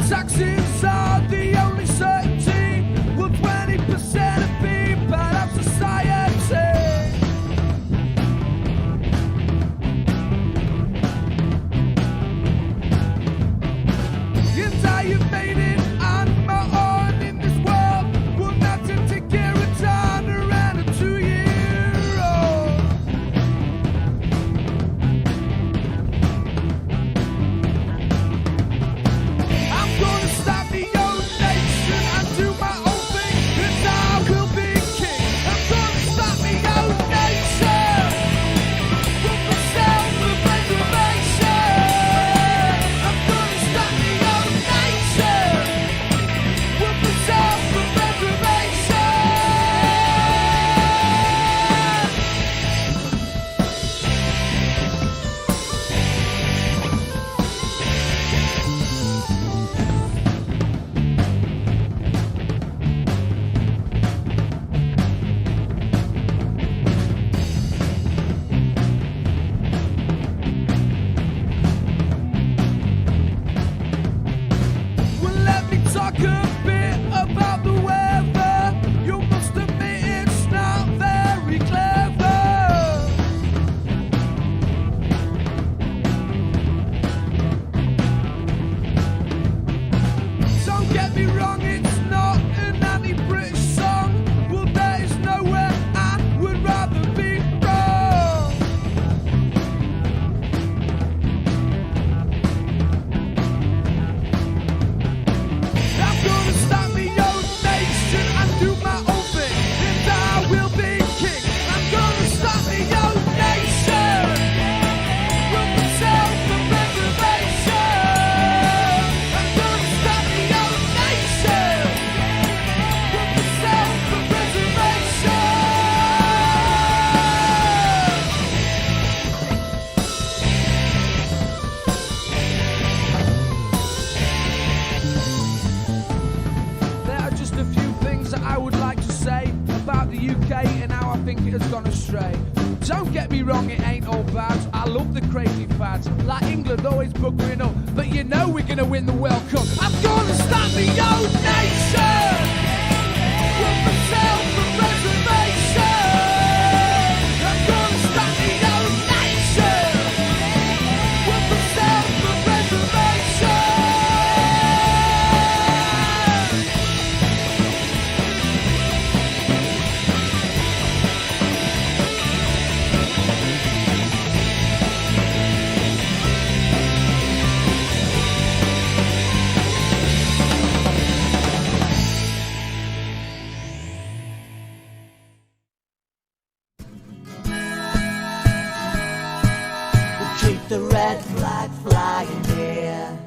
Taxes are the only certainty. Well, 20% of people of society. And I have made it on my own in this world. Well, not to take care of time around a 2-year-old. I'm gonna start my own nation and do my own thing, and I will be king. I'm gonna start my own nation with the self-preservation. I'm gonna start my own nation with the self-preservation. Well, let me talk a bit about the weather. You must admit it's not very clever. Don't get me wrong, it's not an anti-British song. Well, there is nowhere I would rather be wrong. I'm gonna start my own nation and do my own thing, and I will be king. I'm gonna start my own nation with the self-preservation. I'm gonna start my own nation with the self-preservation. There are just a few things that I would like to say about the UK and how I think it has gone astray. Don't get me wrong, it ain't all bad. I love the crazy fads, like England always buggering up, but you know we're gonna win the World Cup. I'm gonna start my own nation with the self-preservation. I'm gonna start my own nation with the self-preservation. Keep the red flag flying here.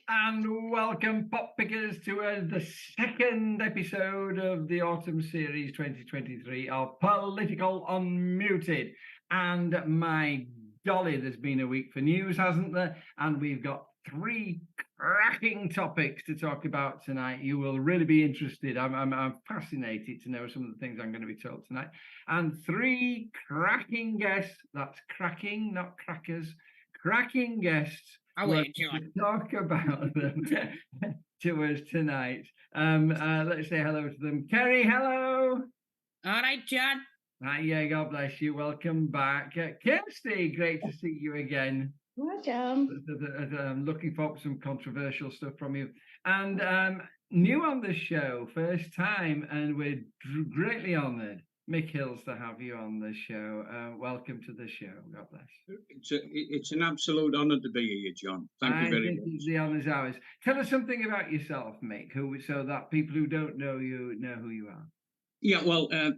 And welcome, Pop Pickers, to the second episode of the Autumn Series 2023 of Political Unmuted. And my golly, there's been a week for news, hasn't there? And we've got three cracking topics to talk about tonight. You will really be interested. I'm fascinated to know some of the things I'm going to be told tonight. And three cracking guests. That's cracking, not crackers. Cracking guests. Oh, wait, John. To talk about them to us tonight. Let's say hello to them. Kerry, hello. All right, John. Hi, yeah, God bless you. Welcome back. Kirsty, great to see you again. Hi, John. I'm looking forward to some controversial stuff from you. And new on the show, first time, and we're greatly honoured Mick Hills to have you on the show. Welcome to the show. God bless. It's an absolute honour to be here, John. Thank you very much. The honour's ours. Tell us something about yourself, Mick, so that people who don't know you know who you are. Yeah, well, I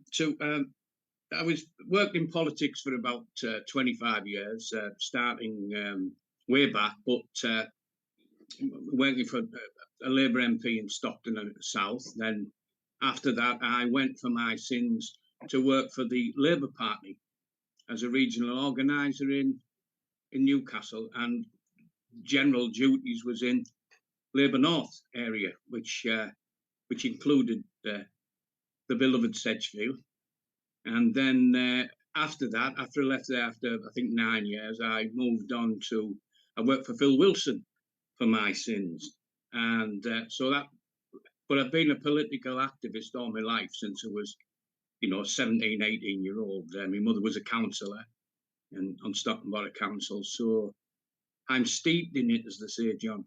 was worked in politics for about 25 years, starting way back, but working for a Labour MP in Stockton and South. Then after that, I went for my sins to work for the Labour Party as a regional organiser in Newcastle, and general duties was in Labour North area, which included the beloved Sedgefield. And then after that, after I left there after I think 9 years, I moved on to I worked for Phil Wilson for my sins, and but I've been a political activist all my life since I was 17, 18-year-old. My mother was a councillor on Stockton Borough Council, so I'm steeped in it, as they say, John.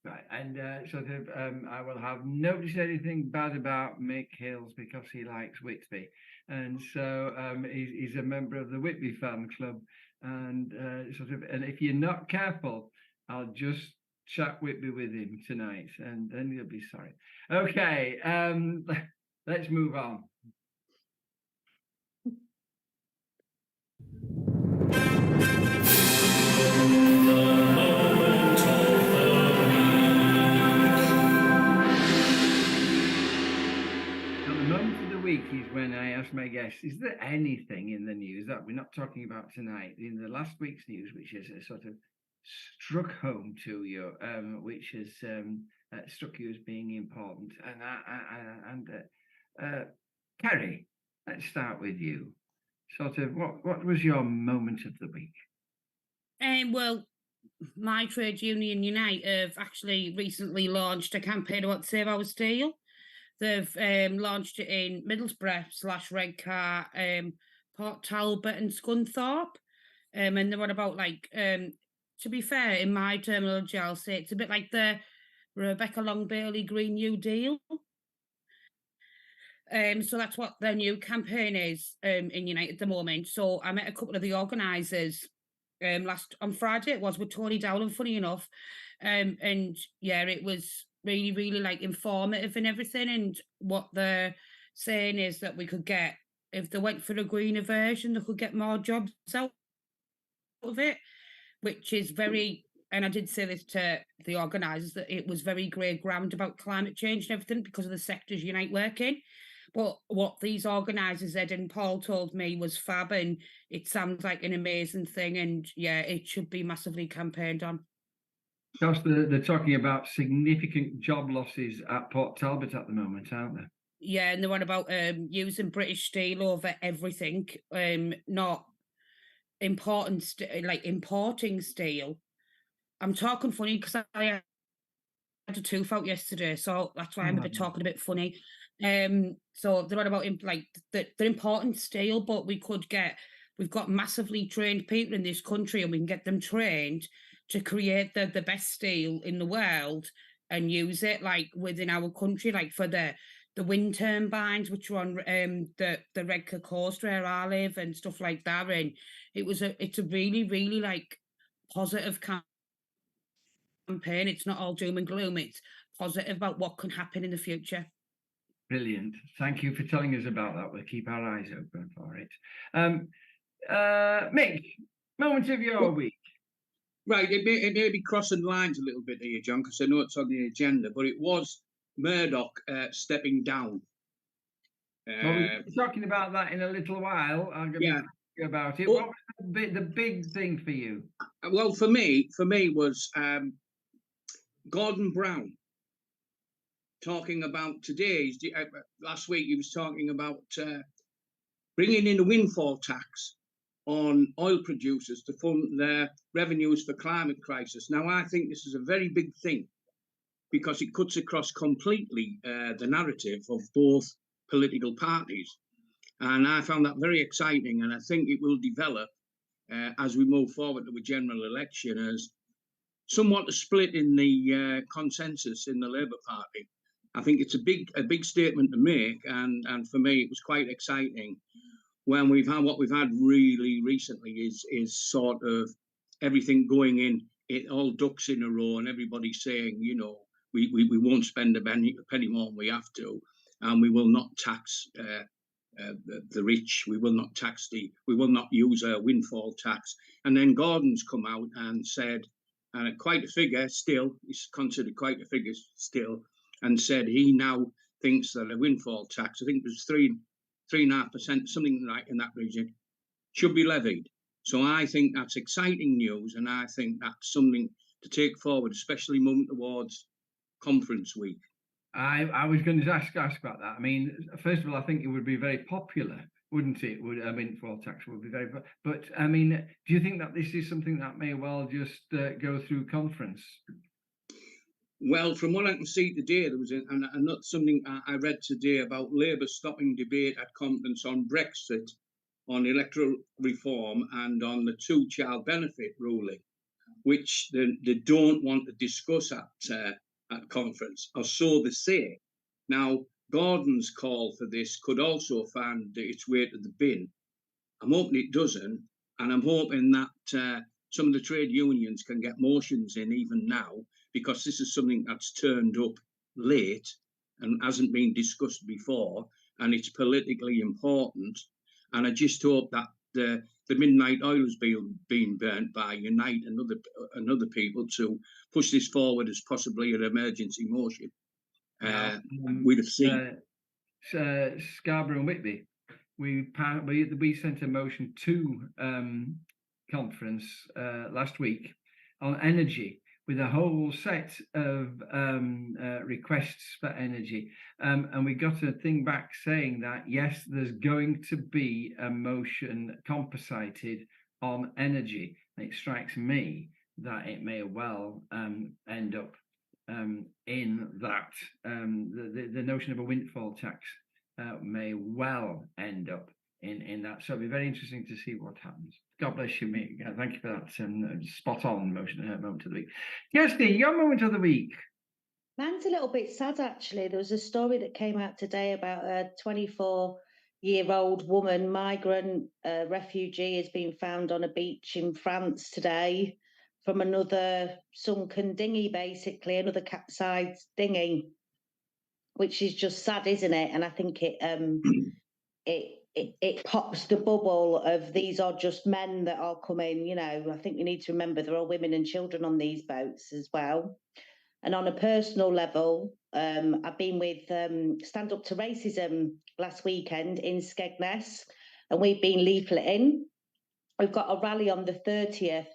Right, and I will have noticed anything bad about Mick Hills because he likes Whitby, and so he's a member of the Whitby fan club, and and if you're not careful, I'll just chat Whitby with him tonight, and then you'll be sorry. Okay, let's move on. Week is when I ask my guests, is there anything in the news that we're not talking about tonight in the last week's news which has sort of struck home to you, which has struck you as being important? And Kerry, let's start with you. Sort of what was your moment of the week? Well, my trade union Unite have actually recently launched a campaign about Save Our Steel. They've launched it in Middlesbrough / Redcar, Port Talbot and Scunthorpe. And they're on about to be fair, in my terminology, I'll say it's a bit like the Rebecca Long Bailey Green New Deal. So that's what their new campaign is in Unite at the moment. So I met a couple of the organisers on Friday. It was with Tony Dowling, funny enough. And yeah, it was really, really informative and everything. And what they're saying is that we could get, if they went for a greener version, they could get more jobs out of it, which is very, and I did say this to the organisers, that it was very grey ground about climate change and everything because of the sectors Unite working. But what these organisers, Ed and Paul, told me was fab, and it sounds like an amazing thing. And yeah, it should be massively campaigned on. Because they're talking about significant job losses at Port Talbot at the moment, aren't they? Yeah, and they're on about using British steel over everything, not importing steel. I'm talking funny because I had a tooth out yesterday, so that's why I'm talking a bit funny. So they're on about they're importing steel, but we've got massively trained people in this country, and we can get them trained to create the best steel in the world and use it within our country, for the wind turbines, which are on the Redcar coast where I live and stuff like that. And it's a really, really positive campaign. It's not all doom and gloom. It's positive about what can happen in the future. Brilliant. Thank you for telling us about that. We'll keep our eyes open for it. Mick, moment of your week. Right, it may be crossing lines a little bit here, John, because I know it's on the agenda, but it was Murdoch stepping down. We'll be talking about that in a little while. I'm going to ask you about it. What was the big thing for you? Well, for me was Gordon Brown talking about today's. Last week he was talking about bringing in a windfall tax on oil producers to fund their revenues for climate crisis. Now, I think this is a very big thing because it cuts across completely the narrative of both political parties. And I found that very exciting, and I think it will develop as we move forward to a general election as somewhat a split in the consensus in the Labour Party. I think it's a big statement to make, and for me, it was quite exciting when we've had what we've had really recently is sort of everything going in, it all ducks in a row, and everybody saying, you know, we won't spend a penny more than we have to, and we will not tax the rich. We will not tax we will not use a windfall tax. And then Gordon's come out and said, and quite a figure still, he's considered quite a figure still, and said he now thinks that a windfall tax, I think it was 3.5%, something like in that region, should be levied. So I think that's exciting news, and I think that's something to take forward, especially moving towards conference week. I was going to ask about that. I mean, first of all, I think it would be very popular, wouldn't it? Would a windfall tax would be very, but I mean, do you think that this is something that may well just go through conference? Well, from what I can see today, there was something I read today about Labour stopping debate at conference on Brexit, on electoral reform, and on the two-child benefit ruling, which they don't want to discuss at conference, or so they say. Now, Gordon's call for this could also find its way to the bin. I'm hoping it doesn't, and I'm hoping that some of the trade unions can get motions in even now, because this is something that's turned up late and hasn't been discussed before, and it's politically important. And I just hope that the midnight oil has been burnt by Unite and other people to push this forward as possibly an emergency motion. We'd have seen Scarborough and Whitby. We sent a motion to conference last week on energy, with a whole set of requests for energy. And we got a thing back saying that, yes, there's going to be a motion composited on energy. And it strikes me that it may well end up in that. The notion of a windfall tax may well end up in that. So it'll be very interesting to see what happens. God bless you, mate. Thank you for that spot on moment of the week. Kirsty, your moment of the week. Mine's a little bit sad, actually. There was a story that came out today about a 24-year-old woman, migrant refugee, has been found on a beach in France today from another sunken dinghy, basically, another capsized dinghy, which is just sad, isn't it? And I think it pops the bubble of these are just men that are coming, you know. I think we need to remember there are women and children on these boats as well. And on a personal level, I've been with Stand Up to Racism last weekend in Skegness, and we've been leafleting. We've got a rally on the 30th.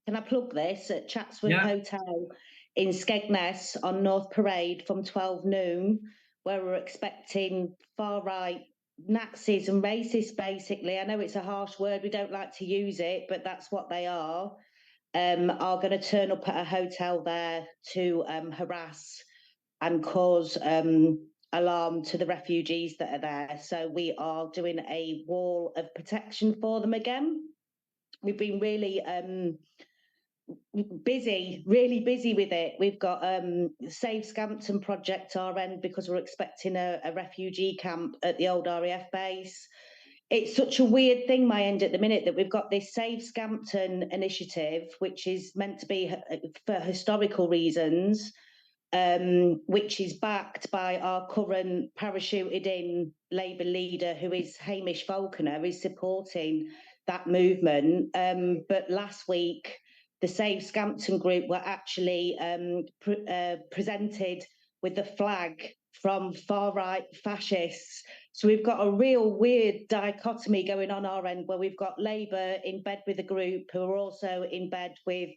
Can I plug this? At Chatsworth Hotel in Skegness on North Parade from 12 noon, where we're expecting far-right Nazis and racists, basically. I know it's a harsh word, we don't like to use it, but that's what they are going to turn up at a hotel there to harass and cause alarm to the refugees that are there. So we are doing a wall of protection for them again. We've been really really busy with it. We've got Save Scampton project our end, because we're expecting a refugee camp at the old RAF base. It's such a weird thing, my end at the minute, that we've got this Save Scampton initiative, which is meant to be for historical reasons, which is backed by our current parachuted in Labour leader, who is Hamish Falconer, is supporting that movement. But last week, the Save Scampton group were actually presented with the flag from far-right fascists. So we've got a real weird dichotomy going on our end, where we've got Labour in bed with a group who are also in bed with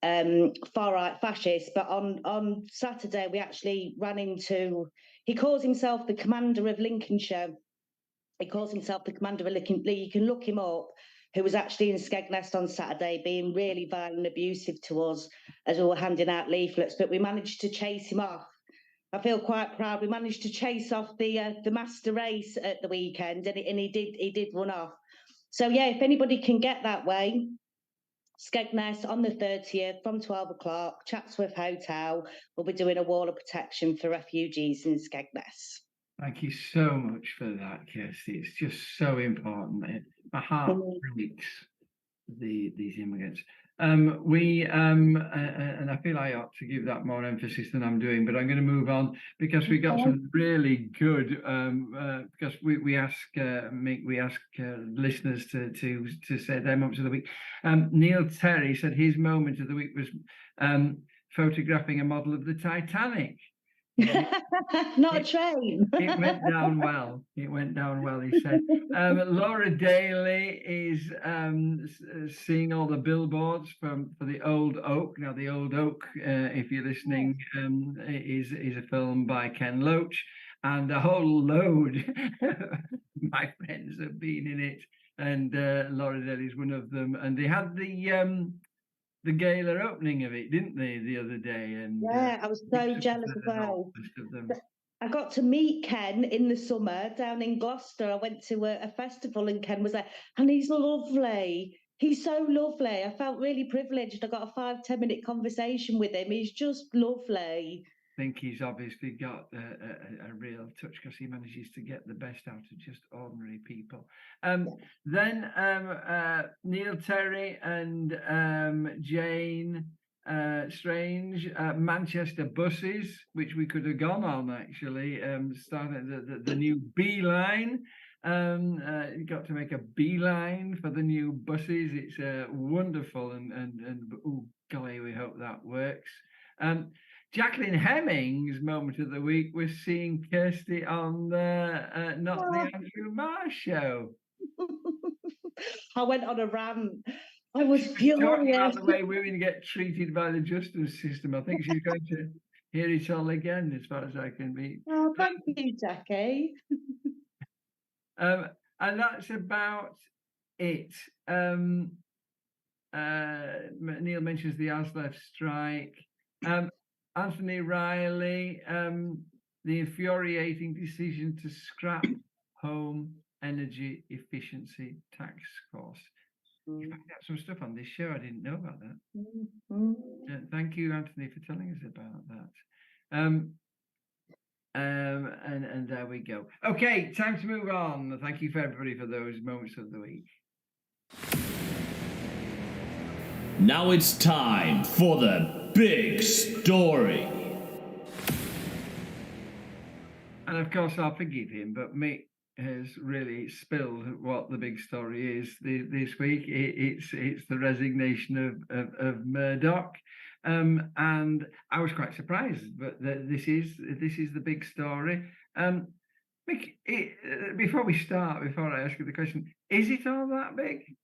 far-right fascists. But on Saturday, we actually ran into, he calls himself the commander of Lincolnshire. He calls himself the commander of Lincolnshire. You can look him up, who was actually in Skegness on Saturday, being really violent and abusive to us as we were handing out leaflets, but we managed to chase him off. I feel quite proud. We managed to chase off the master race at the weekend, and he did run off. So yeah, if anybody can get that way, Skegness on the 30th from 12 o'clock, Chatsworth Hotel. We'll be doing a wall of protection for refugees in Skegness. Thank you so much for that, Kirsty. It's just so important. My heart breaks these immigrants. And I feel I ought to give that more emphasis than I'm doing, but I'm going to move on because we got some really good. Because we ask listeners to say their moments of the week. Neil Terry said his moment of the week was photographing a model of the Titanic. Not a train. It went down well. It went down well, he said. Laura Daly is seeing all the billboards for the Old Oak. Now, the Old Oak, if you're listening, is a film by Ken Loach, and a whole load of my friends have been in it, and Laura Daly is one of them. And they had the gala opening of it, didn't they, the other day? And I was so jealous as well. I got to meet Ken in the summer down in Gloucester. I went to a festival and Ken was there, and he's lovely. He's so lovely. I felt really privileged. I got a 5-10 minute conversation with him. He's just lovely. I think he's obviously got a real touch because he manages to get the best out of just ordinary people. Then Neil Terry and Jane Strange, Manchester buses, which we could have gone on actually, starting the new B-line. You got to make a beeline for the new buses. It's wonderful, and oh golly, we hope that works. Jacqueline Hemming's moment of the week was seeing Kirsty on the Andrew Marr show. I went on a rant. I was furious. Talking about the way women get treated by the justice system. I think she's going to hear it all again, as far as I can be. Oh, thank you, Jackie. And that's about it. Neil mentions the ASLEF strike. Anthony Riley, the infuriating decision to scrap home energy efficiency tax course. In fact, I got some stuff on this show. I didn't know about that. Thank you, Anthony, for telling us about that. And there we go. Okay, time to move on. Thank you for everybody for those moments of the week. Now it's time for the big story. And of course, I'll forgive him, but Mick has really spilled what the big story is this week. It's the resignation of Murdoch. And I was quite surprised, but this is the big story. Mick, before I ask you the question, is it all that big?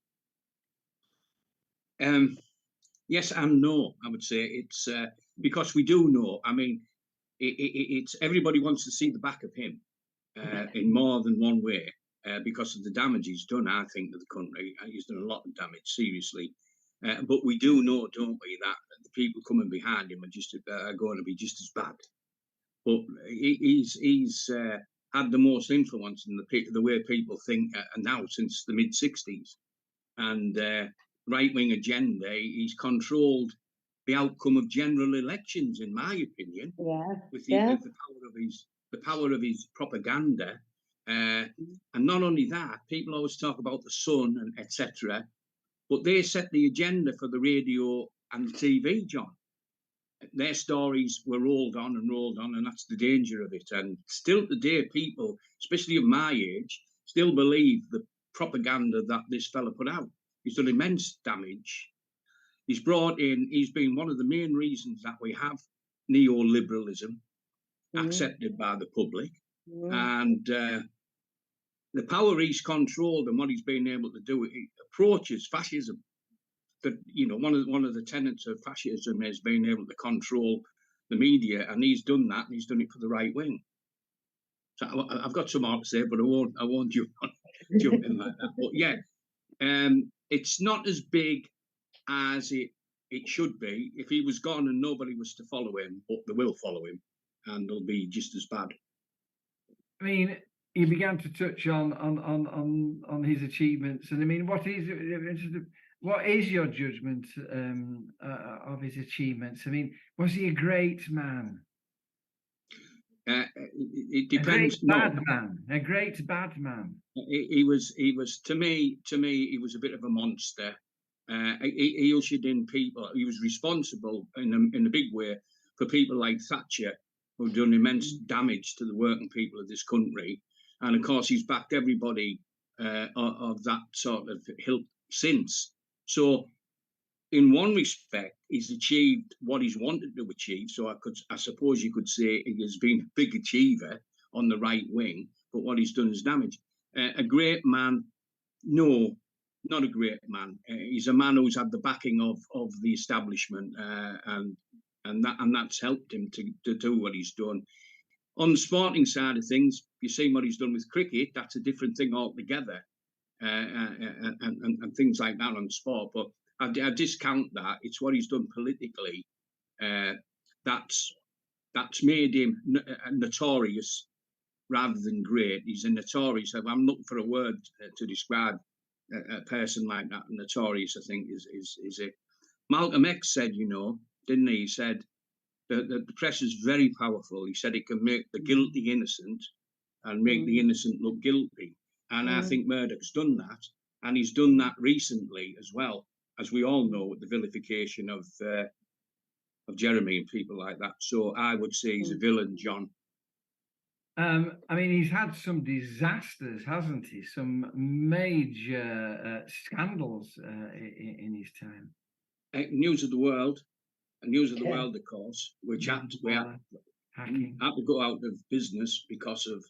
Yes and no, I would say. It's because we do know. I mean, it's everybody wants to see the back of him in more than one way because of the damage he's done, I think, to the country. He's done a lot of damage, seriously. But we do know, don't we, that the people coming behind him are going to be just as bad. But he's had the most influence in the way people think now since the mid-60s. And right-wing agenda, he's controlled the outcome of general elections, in my opinion, with the power of his propaganda. And not only that, people always talk about the Sun and etc., but they set the agenda for the radio and the TV, John. Their stories were rolled on, and that's the danger of it. And still today, people, especially of my age, still believe the propaganda that this fella put out. He's done immense damage. He's been one of the main reasons that we have neoliberalism accepted by the public. And the power he's controlled and what he's been able to do, it approaches fascism. That, you know, one of the tenets of fascism is being able to control the media, and he's done that, and he's done it for the right wing. So I've got some more to say, but I won't jump in like that. But yeah, it's not as big as it should be. If he was gone and nobody was to follow him, but they will follow him, and they'll be just as bad. I mean, he began to touch on his achievements, and I mean, What is your judgment of his achievements? I mean, was he a great man? It A depends. great bad man. A great bad man. He was to me he was a bit of a monster. He ushered in people. He was responsible in a big way for people like Thatcher, who've done immense damage to the working people of this country. And of course, he's backed everybody of that sort of ilk since. So, in one respect, he's achieved what he's wanted to achieve. So I suppose you could say he has been a big achiever on the right wing, but what he's done is damage. A great man? No, not a great man. He's a man who's had the backing of the establishment, and that's helped him to do what he's done. On the sporting side of things, you see what he's done with cricket. That's a different thing altogether, and things like that on sport. But I discount that. It's what he's done politically. That's made him notorious rather than great. He's a notorious. I'm looking for a word to describe a person like that. Notorious, I think, is it. Malcolm X said, didn't he? He said the press is very powerful. He said it can make the guilty innocent and make the innocent look guilty. And I think Murdoch's done that, and he's done that recently as well, as we all know, with the vilification of Jeremy and people like that. So I would say he's a villain, John. I mean, he's had some disasters, hasn't he? Some major scandals in his time. News of the World, of course, which had to go out of business because of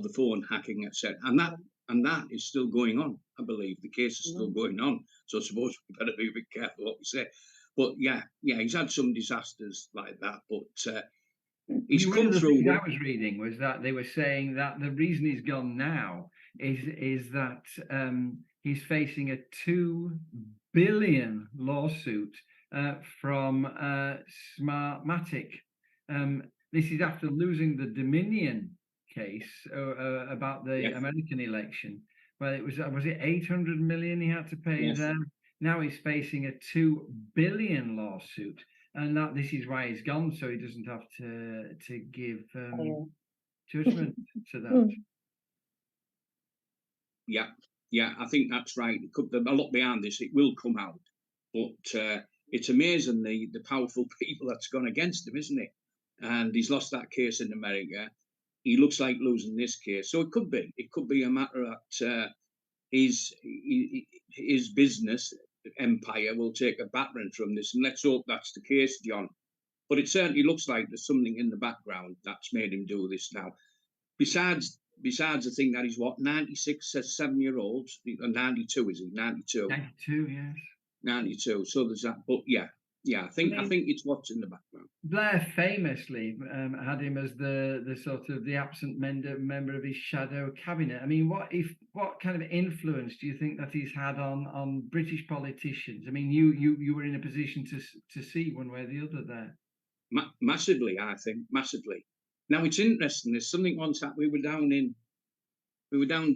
the phone hacking, etc. And that is still going on. I believe the case is still going on. So I suppose we better be a bit careful what we say. But yeah, he's had some disasters like that. But he's come through. What I was reading was that they were saying that the reason he's gone now is that he's facing a $2 billion lawsuit from Smartmatic. This is after losing the Dominion case about the American election, where it was it 800 million he had to pay them. Now he's facing a $2 billion lawsuit, and that this is why he's gone, so he doesn't have to give judgment to that. Yeah, I think that's right. A lot behind this. It will come out, but it's amazing the powerful people that's gone against him, isn't it? And he's lost that case in America. He looks like losing this case, so it could be a matter that his business empire will take a battering from this, and let's hope that's the case, John. But it certainly looks like there's something in the background that's made him do this now. Besides the thing that he's 96 as 7-year-old, 92 is he? 92. 92, yes. 92. So there's that. But yeah, I think it's what's in the background. Blair famously had him as the sort of the absent member of his shadow cabinet. I mean, what kind of influence do you think that he's had on British politicians? I mean, you were in a position to see one way or the other there. Massively, I think, massively. Now it's interesting. There's something once that we were down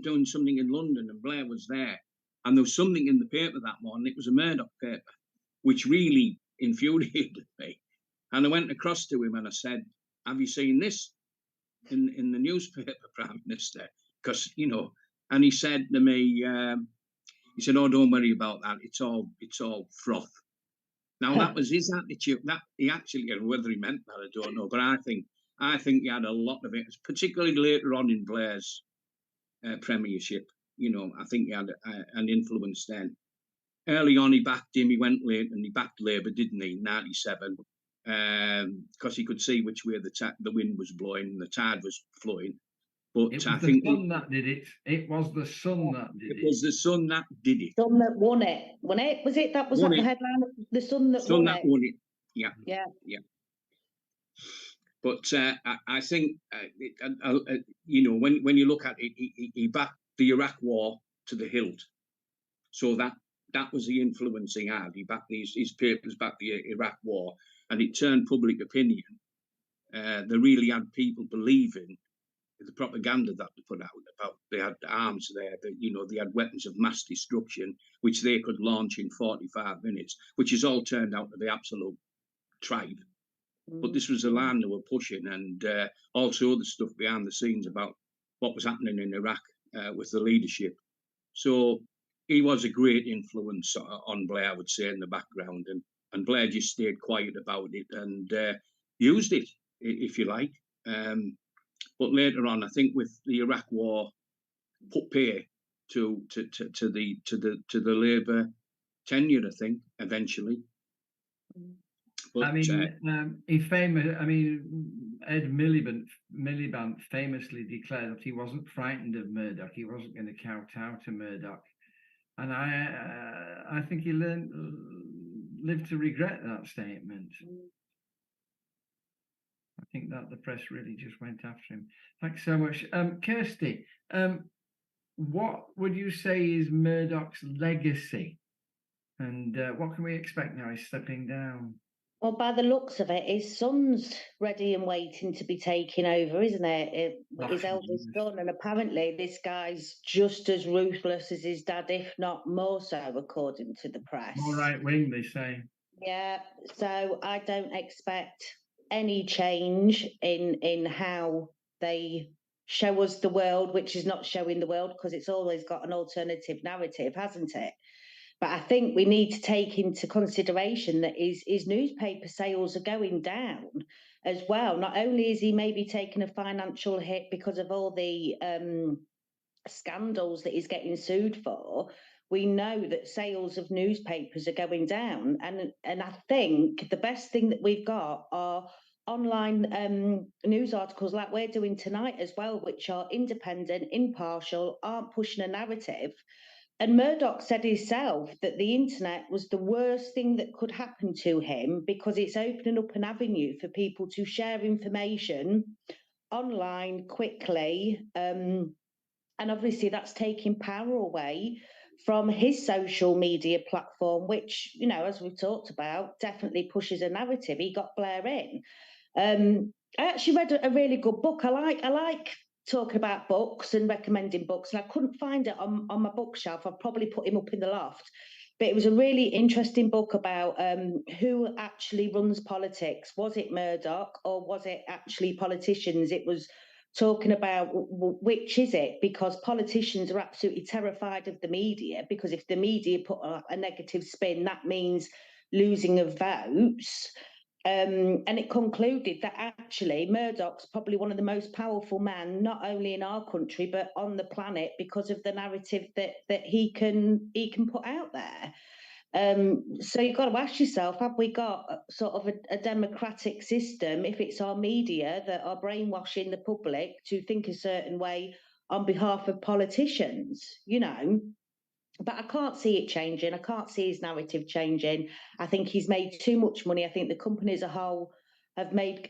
doing something in London, and Blair was there, and there was something in the paper that morning. It was a Murdoch paper, which really infuriated me. And I went across to him and I said, "Have you seen this in the newspaper, Prime Minister?" Because and he said to me, he said, "Oh, don't worry about that. It's all froth." Now that was his attitude. That he actually, whether he meant that, I don't know. But I think he had a lot of it, particularly later on in Blair's premiership. I think he had an influence then. Early on, he backed him. He went late and he backed Labour, didn't he? 97, because he could see which way the wind was blowing and the tide was flowing. But it was the sun that did it. It was the sun that did it. It was the sun that did it. Sun that won it. Won it? Was it? That was the headline. The sun that won it. Won it. Yeah. Yeah. Yeah. But I think when you look at it, he backed the Iraq War to the hilt. So that was the influence he had. He backed his papers backed the Iraq War, and it turned public opinion. They really had people believing the propaganda that they put out about they had arms there, that they had weapons of mass destruction, which they could launch in 45 minutes, which has all turned out to be absolute tripe. But this was the line they were pushing, and also the stuff behind the scenes about what was happening in Iraq with the leadership. So he was a great influence on Blair, I would say, in the background, and Blair just stayed quiet about it and used it, if you like. But later on, I think with the Iraq War, put pay to the Labour tenure, I think, eventually. But, I mean, Ed Miliband famously declared that he wasn't frightened of Murdoch. He wasn't going to kowtow to Murdoch, and I think he lived to regret that statement. I think that the press really just went after him. Thanks so much, Kirsty. What would you say is Murdoch's legacy, and what can we expect now? He's stepping down. Well, by the looks of it, his son's ready and waiting to be taken over, isn't it? His eldest son, and apparently this guy's just as ruthless as his dad, if not more so, according to the press. More right wing, they say. Yeah, so I don't expect any change in how they show us the world, which is not showing the world, because it's always got an alternative narrative, hasn't it? But I think we need to take into consideration that his newspaper sales are going down as well. Not only is he maybe taking a financial hit because of all the scandals that he's getting sued for, we know that sales of newspapers are going down. And I think the best thing that we've got are online news articles like we're doing tonight as well, which are independent, impartial, aren't pushing a narrative. And Murdoch said himself that the internet was the worst thing that could happen to him because it's opening up an avenue for people to share information online quickly. And obviously that's taking power away from his social media platform, which, as we've talked about, definitely pushes a narrative. He got Blair in. I actually read a really good book. I like talking about books and recommending books, and I couldn't find it on my bookshelf. I've probably put him up in the loft, but it was a really interesting book about who actually runs politics. Was it Murdoch or was it actually politicians? It was talking about which is it, because politicians are absolutely terrified of the media, because if the media put a negative spin, that means losing of votes. And it concluded that actually Murdoch's probably one of the most powerful men, not only in our country but on the planet, because of the narrative that he can put out there. So you've got to ask yourself: have we got sort of a democratic system if it's our media that are brainwashing the public to think a certain way on behalf of politicians? But I can't see it changing. I can't see his narrative changing. I think he's made too much money. I think the company as a whole have made,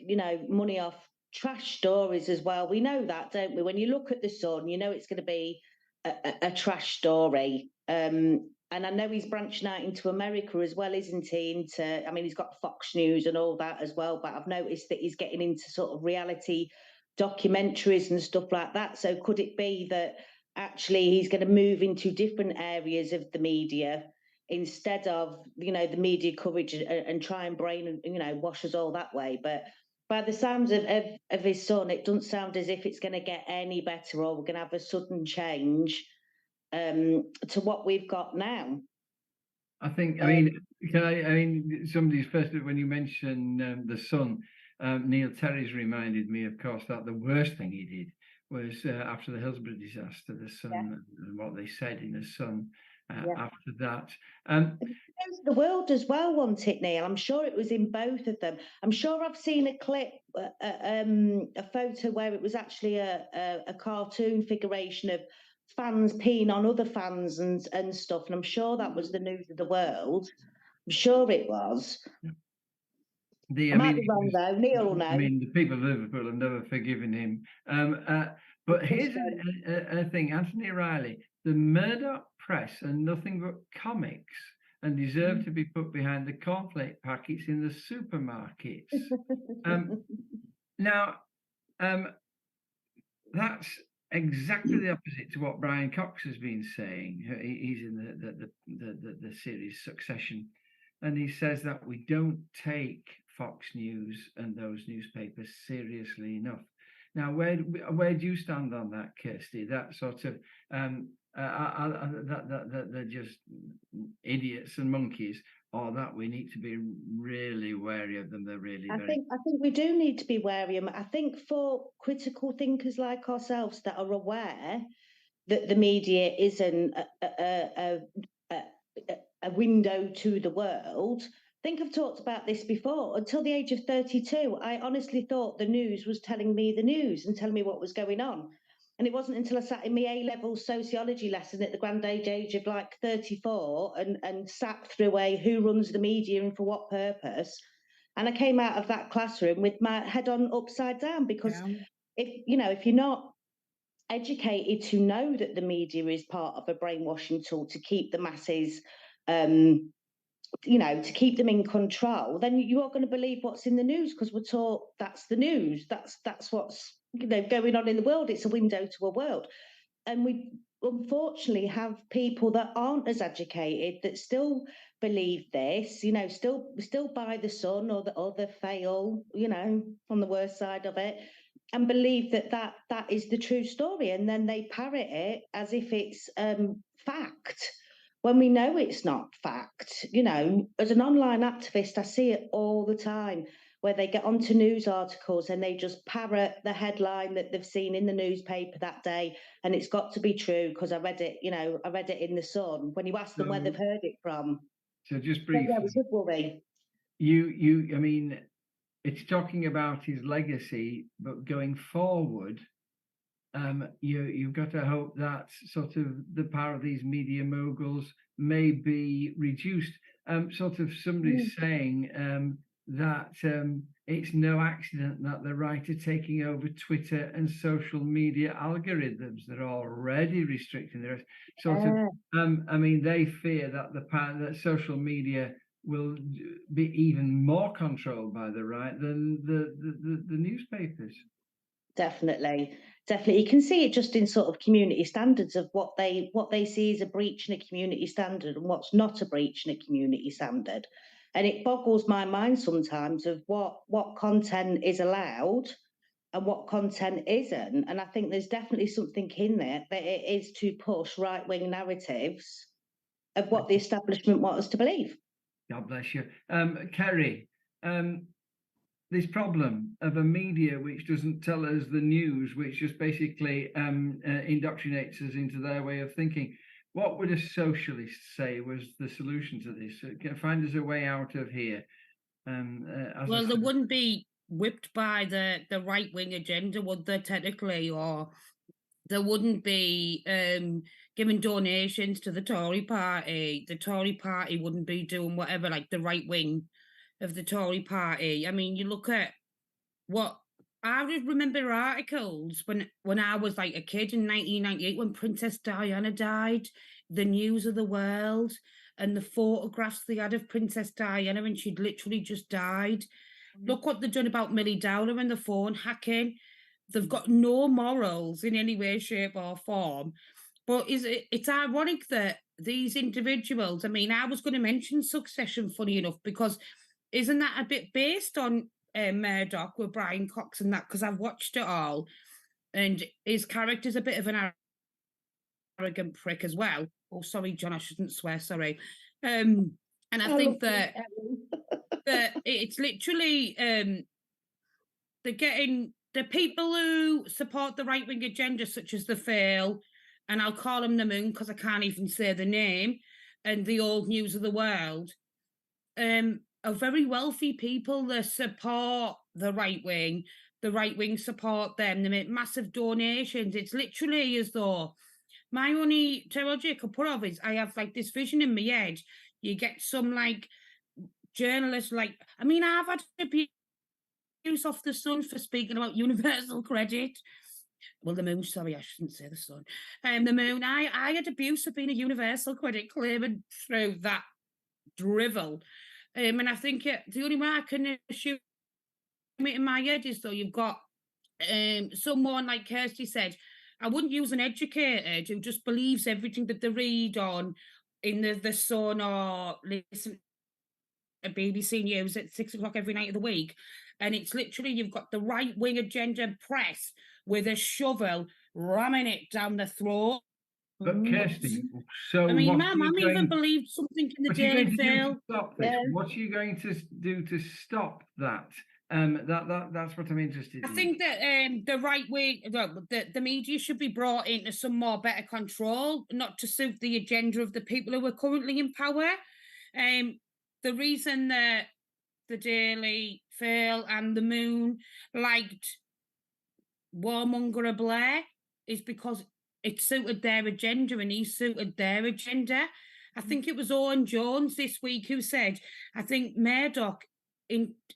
money off trash stories as well. We know that, don't we? When you look at The Sun, it's going to be a trash story. And I know he's branching out into America as well, isn't he? He's got Fox News and all that as well. But I've noticed that he's getting into sort of reality documentaries and stuff like that. So could it be that actually he's going to move into different areas of the media instead of, the media coverage and try and wash us all that way? But by the sounds of his son, it doesn't sound as if it's going to get any better, or we're going to have a sudden change to what we've got now. I think, somebody's first, when you mentioned the son, Neil Terry's reminded me, of course, that the worst thing he did was after the Hillsborough disaster, the Sun, and what they said in the Sun after that. The world as well, wasn't it, Neil? I'm sure it was in both of them. I'm sure I've seen a clip, a photo where it was actually a cartoon figuration of fans peeing on other fans and stuff. And I'm sure that was the news of the world. I'm sure it was. I might be wrong though. Neil will know. The people of Liverpool have never forgiven him. But here's a thing, Anthony Riley: the Murdoch press are nothing but comics and deserve to be put behind the cornflake packets in the supermarkets. Now, That's exactly the opposite to what Brian Cox has been saying. He's in the series Succession, and he says that we don't take Fox News and those newspapers seriously enough. Now, where do you stand on that, Kirsty? That sort of that they're just idiots and monkeys, or that we need to be really wary of them? They're really I very. think we do need to be wary. I think for critical thinkers like ourselves that are aware that the media isn't a window to the world. I think I've talked about this before. Until the age of 32, I honestly thought the news was telling me the news and telling me what was going on. And it wasn't until I sat in my A-level sociology lesson at the grand age of like 34 and sat through who runs the media and for what purpose. And I came out of that classroom with my head on upside down, because if you're not educated to know that the media is part of a brainwashing tool to keep the masses to keep them in control, then you are going to believe what's in the news, because we're taught that's the news, that's what's going on in the world. It's a window to a world. And we unfortunately have people that aren't as educated that still believe this, still buy the Sun or the Fail, on the worst side of it, and believe that is the true story, and then they parrot it as if it's fact, when we know it's not fact. As an online activist, I see it all the time, where they get onto news articles and they just parrot the headline that they've seen in the newspaper that day, and it's got to be true because I read it in the Sun. When you ask them where they've heard it from. So just briefly, yeah, we should worry. I mean, it's talking about his legacy, but going forward, you've got to hope that sort of the power of these media moguls may be reduced. Sort of somebody saying that it's no accident that the right are taking over Twitter and social media algorithms that are already restricting their I mean, they fear that that social media will be even more controlled by the right than the newspapers. Definitely. You can see it just in sort of community standards of what they see as a breach in a community standard and what's not a breach in a community standard. And it boggles my mind sometimes of what content is allowed and what content isn't. And I think there's definitely something in there that it is to push right-wing narratives of what the establishment want us to believe. God bless you. Kerry, this problem of a media which doesn't tell us the news, which just basically indoctrinates us into their way of thinking. What would a socialist say was the solution to this? Find us a way out of here. Well, they wouldn't be whipped by the right-wing agenda, would they, technically? Or there wouldn't be giving donations to the Tory party. The Tory party wouldn't be doing whatever, like the right wing of the Tory party. I mean, you look at what I remember articles when I was like a kid in 1998 when Princess Diana died, the news of the world and the photographs they had of Princess Diana and she'd literally just died. Look what they've done about Millie Dowler and the phone hacking. They've got no morals in any way, shape, or form. But it's ironic that these individuals, I mean, I was going to mention Succession, funny enough, because isn't that a bit based on Murdoch with Brian Cox and that? Because I've watched it all, and his character's a bit of an arrogant prick as well. Oh, sorry, John, I shouldn't swear, sorry. And I think that it's literally they're getting the people who support the right-wing agenda, such as the Fail, and I'll call them the Moon because I can't even say the name, and the Old News of the World, are very wealthy people that support the right wing support them, they make massive donations. It's literally as though my only theology I could put off is I have like this vision in my head. You get some like journalists, like, I mean, I've had abuse off the Sun for speaking about universal credit. Well, the Moon, sorry, I shouldn't say the Sun. The Moon, I had abuse of being a universal credit claimant through that drivel. And I think the only way I can assume it in my head is though you've got someone like Kirsty said, I wouldn't use an educated who just believes everything that they read on in the Sun or listen to BBC News at 6 o'clock every night of the week. And it's literally, you've got the right wing agenda press with a shovel ramming it down the throat. But Kirsty, so I mean, what my are you mum even going- believed something in the what are you going Daily to do Mail. to stop this? Yeah. What are you going to do to stop that? That's what I'm interested I in. think that the right way, the media should be brought into some more better control, not to suit the agenda of the people who are currently in power. The reason that the Daily, Phil, and the Moon liked Warmonger Blair is because it suited their agenda and he suited their agenda. I think it was Owen Jones this week who said, I think Murdoch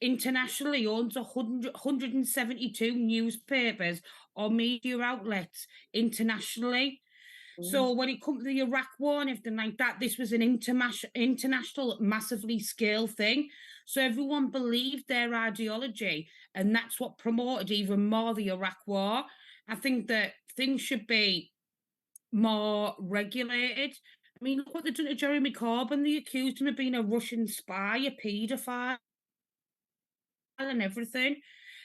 internationally owns 172 newspapers or media outlets internationally. So when it comes to the Iraq war and everything like that, this was an international, massively scale thing. So everyone believed their ideology, and that's what promoted even more the Iraq war. I think that things should be more regulated. I mean, look what they've done to Jeremy Corbyn. They accused him of being a Russian spy, a paedophile, and everything.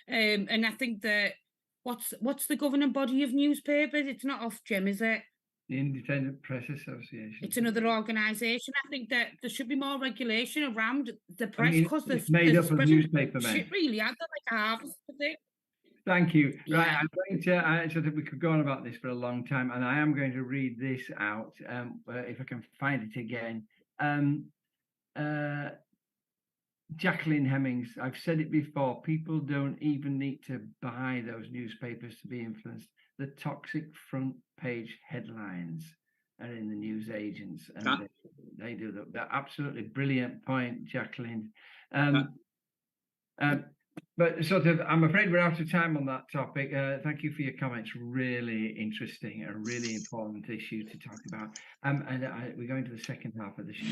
And I think that what's the governing body of newspapers? It's not Ofgem, is it? The Independent Press Association. It's another organisation. I think that there should be more regulation around the I press mean, because it's made up of newspaper men. shit really had like a harvest of it. Thank you. Right, Yeah. I'm going to. I sort of we could go on about this for a long time, and I am going to read this out if I can find it again. Jacqueline Hemmings. I've said it before. People don't even need to buy those newspapers to be influenced. The toxic front page headlines are in the news agents, and they do that. They're absolutely brilliant point, Jacqueline. But sort of, I'm afraid we're out of time on that topic. Thank you for your comments. Really interesting, a really important issue to talk about. And we're going to the second half of the show.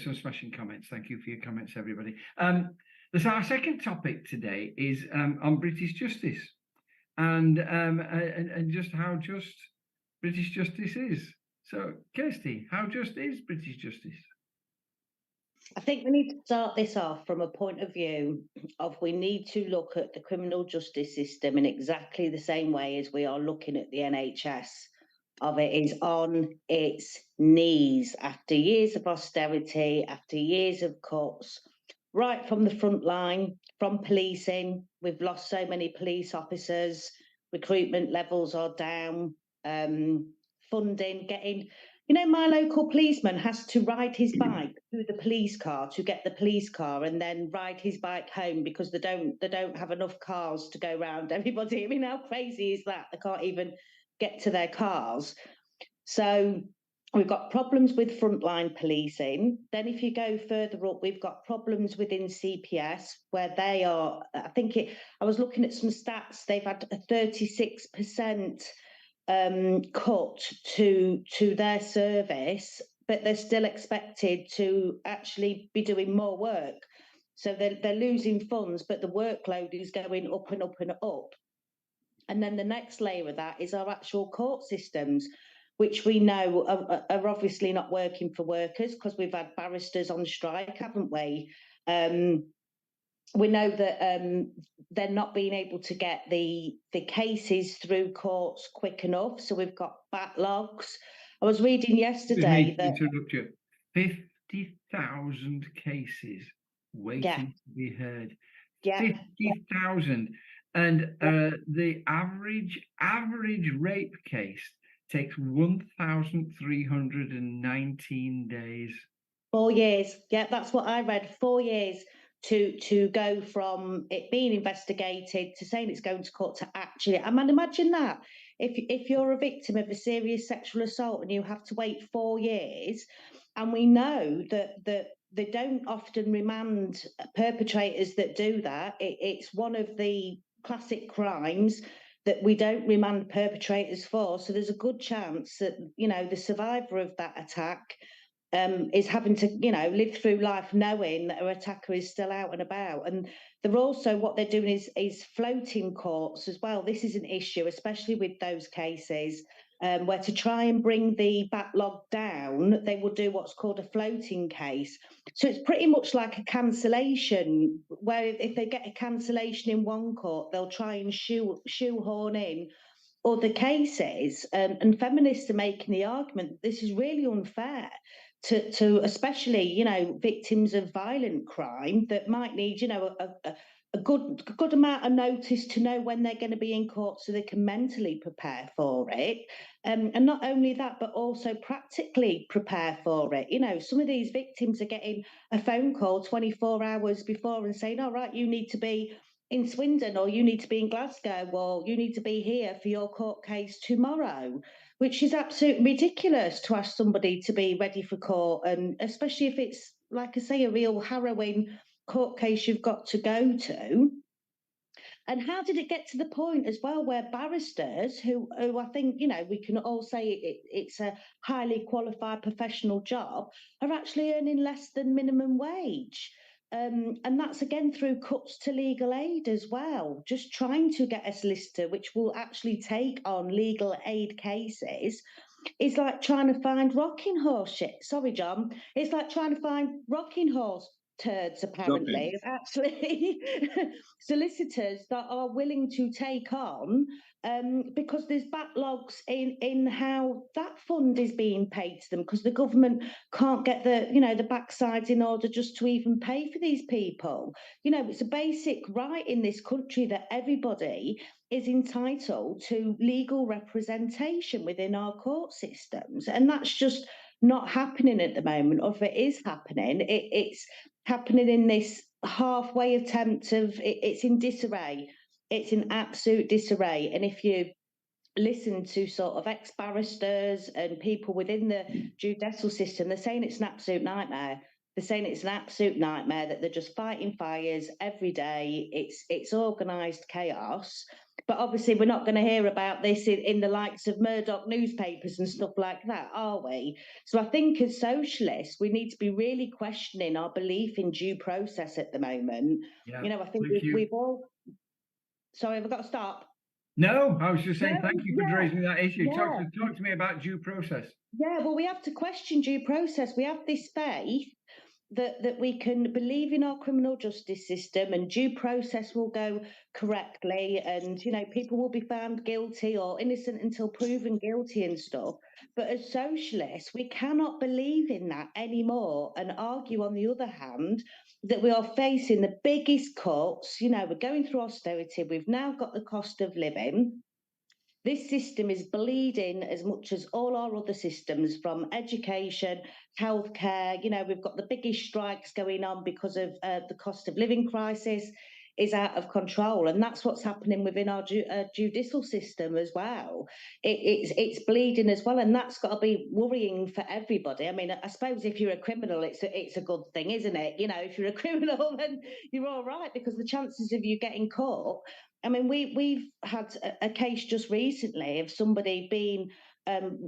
Some smashing comments. Thank you for your comments, everybody. So our second topic today is on British justice and just how just British justice is. So, Kirsty, how just is British justice? I think we need to start this off from a point of view of we need to look at the criminal justice system in exactly the same way as we are looking at the NHS. Of it is on its knees after years of austerity, after years of cuts, right from the front line, from policing. We've lost so many police officers, recruitment levels are down, funding, getting, my local policeman has to ride his bike to the police car to get the police car and then ride his bike home because they don't have enough cars to go round everybody. I mean, how crazy is that? They can't even get to their cars. So we've got problems with frontline policing. Then if you go further up, we've got problems within CPS where they are, I was looking at some stats, they've had a 36% cut to their service, but they're still expected to actually be doing more work. So they're losing funds, but the workload is going up and up and up. And then the next layer of that is our actual court systems, which we know are obviously not working for workers because we've had barristers on strike, haven't we? We know that they're not being able to get the cases through courts quick enough. So we've got backlogs. I was reading yesterday that... interrupt you. 50,000 cases waiting to be heard. Yeah. 50,000. And the average rape case takes 1,319 days. 4 years. Yeah, that's what I read. 4 years to go from it being investigated to saying it's going to court to actually. I mean, imagine that. If you're a victim of a serious sexual assault and you have to wait 4 years, and we know that they don't often remand perpetrators that do that. It's one of the classic crimes that we don't remand perpetrators for. So there's a good chance that, you know, the survivor of that attack is having to, you know, live through life knowing that her attacker is still out and about. And they're also, what they're doing is floating courts as well. This is an issue, especially with those cases where, to try and bring the backlog down, they will do what's called a floating case. So it's pretty much like a cancellation, where if they get a cancellation in one court, they'll try and shoehorn in other cases. And feminists are making the argument that this is really unfair to especially, you know, victims of violent crime that might need, you know, a good amount of notice to know when they're going to be in court so they can mentally prepare for it. And not only that, but also practically prepare for it. You know, some of these victims are getting a phone call 24 hours before and saying, all right, you need to be in Swindon, or you need to be in Glasgow, or you need to be here for your court case tomorrow, which is absolutely ridiculous to ask somebody to be ready for court. And especially if it's, like I say, a real harrowing court case you've got to go to. And how did it get to the point as well where barristers, who I think, you know, we can all say it's a highly qualified professional job, are actually earning less than minimum wage? And that's again through cuts to legal aid as well. Just trying to get a solicitor which will actually take on legal aid cases is like trying to find rocking horse shit. Sorry, John. It's like trying to find rocking horse turds, apparently. Actually, solicitors that are willing to take on, because there's backlogs in how that fund is being paid to them, because the government can't get the, you know, the backsides in order just to even pay for these people. You know, it's a basic right in this country that everybody is entitled to legal representation within our court systems, and that's just not happening at the moment. Or if it is happening, it's happening in this halfway attempt of it's in disarray. It's in absolute disarray. And if you listen to sort of ex-barristers and people within the judicial system, they're saying it's an absolute nightmare. They're saying it's an absolute nightmare, that they're just fighting fires every day. It's organised chaos. But obviously, we're not going to hear about this in the likes of Murdoch newspapers and stuff like that, are we? So I think as socialists, we need to be really questioning our belief in due process at the moment. Yeah, you know, I think thank you. we've all... Sorry, have I got to stop? No, I was just saying No, thank you for yeah, raising that issue. yeah. Talk to me about due process. Yeah, well, we have to question due process. We have this faith that we can believe in our criminal justice system and due process will go correctly, and, you know, people will be found guilty or innocent until proven guilty and stuff. But as socialists, we cannot believe in that anymore and argue, on the other hand, that we are facing the biggest cuts. You know, we're going through austerity. We've now got the cost of living. This system is bleeding as much as all our other systems, from education, healthcare. You know, we've got the biggest strikes going on because of the cost of living crisis is out of control, and that's what's happening within our judicial system as well. It's bleeding as well, and that's got to be worrying for everybody. I mean, I suppose if you're a criminal, it's a good thing, isn't it? You know, if you're a criminal, then you're all right, because the chances of you getting caught... I mean, we've had a case just recently of somebody being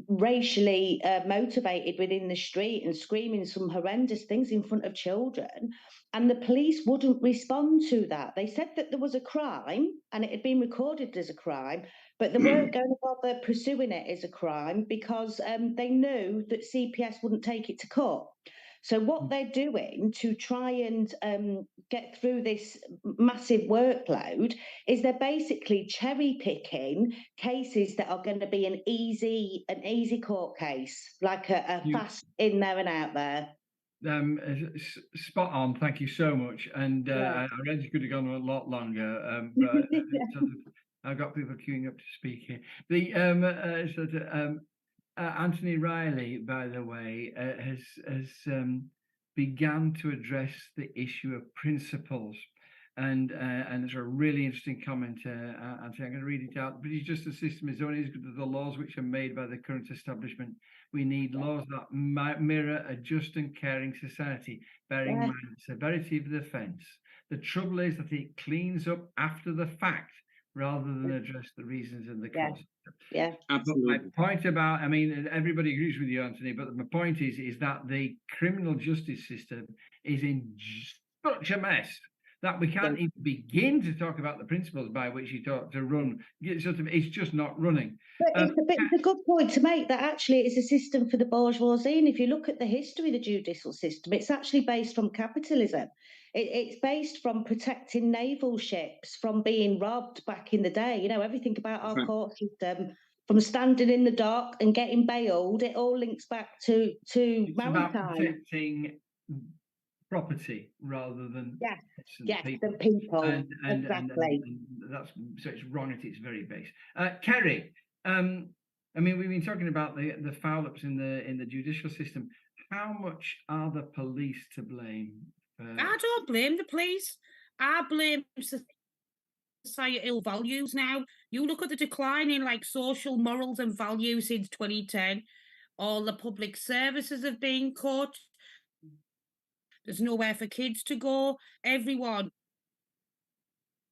racially motivated within the street and screaming some horrendous things in front of children, and the police wouldn't respond to that. They said that there was a crime and it had been recorded as a crime, but they weren't going to bother pursuing it as a crime because they knew that CPS wouldn't take it to court. So what they're doing to try and get through this massive workload is they're basically cherry picking cases that are going to be an easy court case, like a fast in there and out there. Spot on. Thank you so much. And I really could have gone a lot longer, but I've got people queuing up to speak here. The Anthony Riley, by the way, has began to address the issue of principles, and it's a really interesting comment. Anthony, I'm going to read it out. The British justice system is only as good as the laws which are made by the current establishment. We need laws that mirror a just and caring society, bearing in Yeah. mind the severity of the offence. The trouble is that it cleans up after the fact rather than address the reasons and the Yeah. causes. Yeah. But my Absolutely. point about, I mean, everybody agrees with you, Anthony, but my point is that the criminal justice system is in such a mess that we can't even begin to talk about the principles by which you talk to run. It's just not running. But it's a good point to make that actually it's a system for the bourgeoisie. And if you look at the history of the judicial system, it's actually based from capitalism. It's based from protecting naval ships from being robbed back in the day. You know, everything about our Right. court system, from standing in the dock and getting bailed, it all links back to It's about maritime. protecting property rather than Yes, and yes, people. the people. And Exactly. that's so it's wrong at its very base. Kerry, I mean, we've been talking about the foul ups in the judicial system. How much are the police to blame? I don't blame the police. I blame societal values now. You look at the decline in like social morals and values since 2010. All the public services have been cut. There's nowhere for kids to go. Everyone.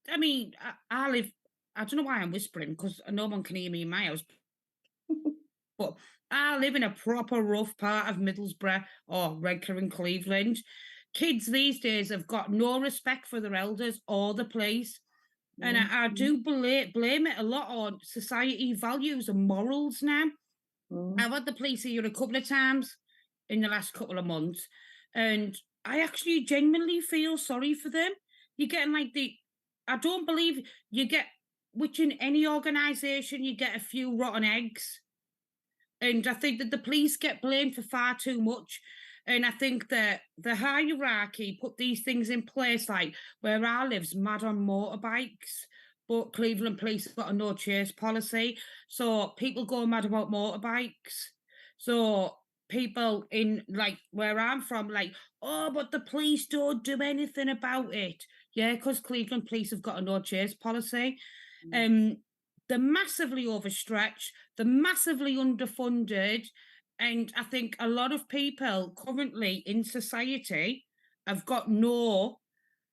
I mean, I live. I don't know why I'm whispering because no one can hear me in my house. But I live in a proper rough part of Middlesbrough or Redcar in Cleveland. Kids these days have got no respect for their elders or the police. And I do blame it a lot on society values and morals now. I've had the police here a couple of times in the last couple of months, and I actually genuinely feel sorry for them. You're getting like I don't believe you get, which in any organisation, you get a few rotten eggs. And I think that the police get blamed for far too much. And I think that the hierarchy put these things in place, like where I live's mad on motorbikes, but Cleveland Police have got a no chase policy. So people go mad about motorbikes. So people in like where I'm from, like, oh, but the police don't do anything about it. Yeah, because Cleveland Police have got a no chase policy. They're massively overstretched, they're massively underfunded. And I think a lot of people currently in society have got no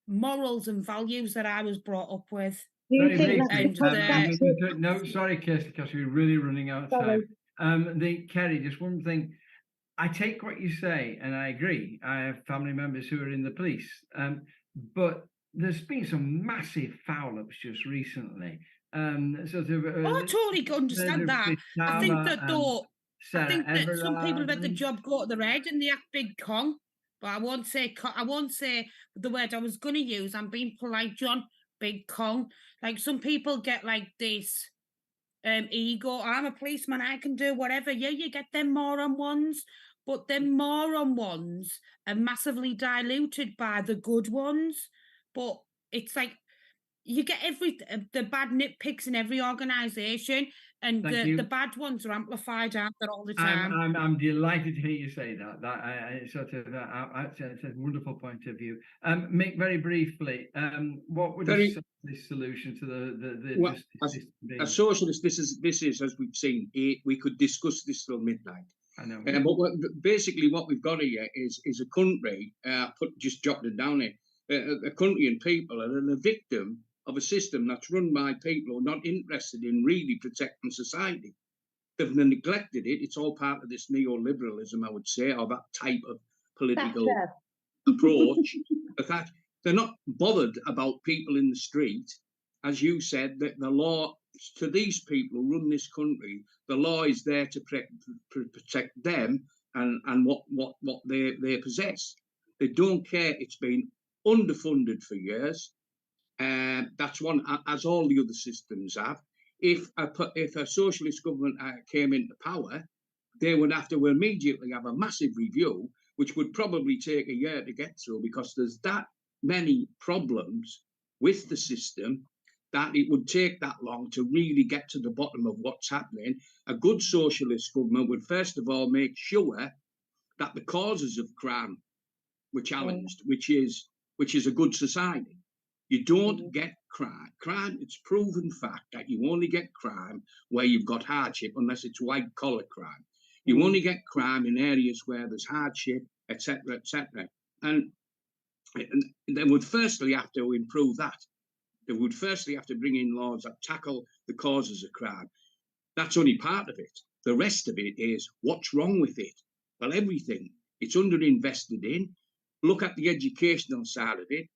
morals and values that I was brought up with. Do you Very think briefly, that's no, sorry, Kirsty, because we're really running out of time. Kerry, just one thing. I take what you say, and I agree. I have family members who are in the police, but there's been some massive foul-ups just recently. Sort of. I totally understand that. I think that though, I think that some people have had the job go to their head and they act big con. But I won't say the word I was going to use. I'm being polite, John. Big con. Like some people get like this ego. I'm a policeman. I can do whatever. Yeah, you get them moron ones, but them moron ones are massively diluted by the good ones. But it's like you get the bad nitpicks in every organisation, and the bad ones are amplified out there all the time. I'm delighted to hear you say that. It's a wonderful point of view. Mick, very briefly, what would the solution to the justice system be? As socialists, this is as we've seen. We could discuss this till midnight. I know. But basically, what we've got here is a country. Just jotted it down here. A country and people are the victim of a system that's run by people who are not interested in really protecting society. They've neglected it. It's all part of this neoliberalism, I would say, or that type of political approach. The fact they're not bothered about people in the street. As you said, that the law, to these people who run this country, the law is there to protect them and what they possess. They don't care. It's been underfunded for years. That's one, as all the other systems have. If a socialist government came into power, they would have to immediately have a massive review, which would probably take a year to get through because there's that many problems with the system that it would take that long to really get to the bottom of what's happening. A good socialist government would first of all make sure that the causes of crime were challenged, which is a good society. You don't get crime. Crime, it's proven fact that you only get crime where you've got hardship, unless it's white-collar crime. You only get crime in areas where there's hardship, etc., etc. And they would firstly have to improve that. They would firstly have to bring in laws that tackle the causes of crime. That's only part of it. The rest of it is what's wrong with it? Well, everything. It's underinvested in. Look at the educational side of it.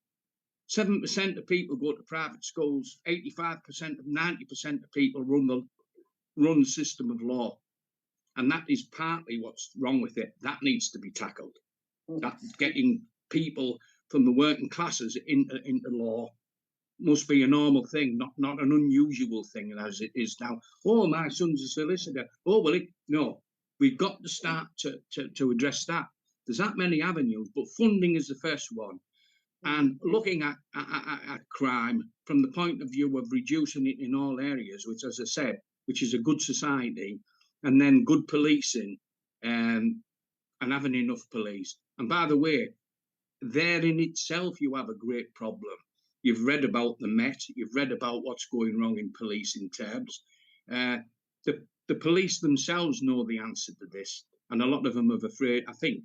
7% of people go to private schools. 85% of 90% of people run the system of law. And that is partly what's wrong with it. That needs to be tackled. That getting people from the working classes into law must be a normal thing, not an unusual thing as it is now. Oh, my son's a solicitor. Oh, well, no, we've got to start to address that. There's that many avenues, but funding is the first one. And looking at crime from the point of view of reducing it in all areas, which, as I said, which is a good society, and then good policing, and having enough police. And by the way, there in itself, you have a great problem. You've read about the Met. You've read about what's going wrong in policing terms. The police themselves know the answer to this, and a lot of them are afraid. I think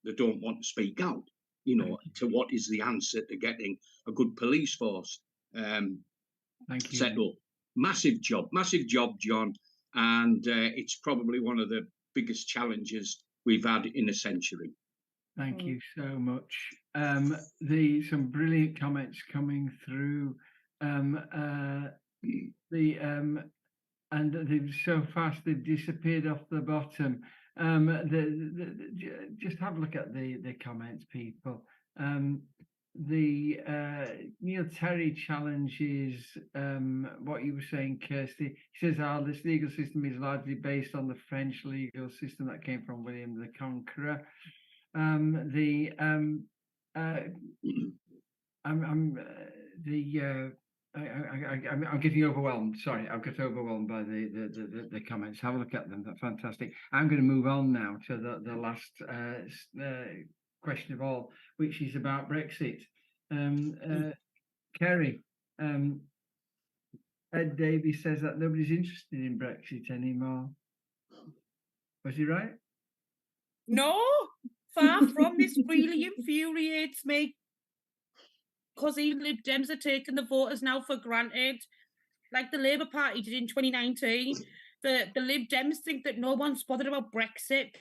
they don't want to speak out. You know, to what is the answer to getting a good police force set up. Massive job, John, and it's probably one of the biggest challenges we've had in a century. Thank you so much. Some brilliant comments coming through. And they've so fast they've disappeared off the bottom. Just have a look at the comments, people. The Neil Terry challenges what you were saying, Kirsty. He says this legal system is largely based on the French legal system that came from William the Conqueror. I'm getting overwhelmed. Sorry, I've got overwhelmed by the comments. Have a look at them. That's fantastic. I'm going to move on now to the last question of all, which is about Brexit. Kerry, Ed Davies says that nobody's interested in Brexit anymore. Was he right? No, far from. This really infuriates me. Because the Lib Dems are taking the voters now for granted, like the Labour Party did in 2019. The Lib Dems think that no one's bothered about Brexit.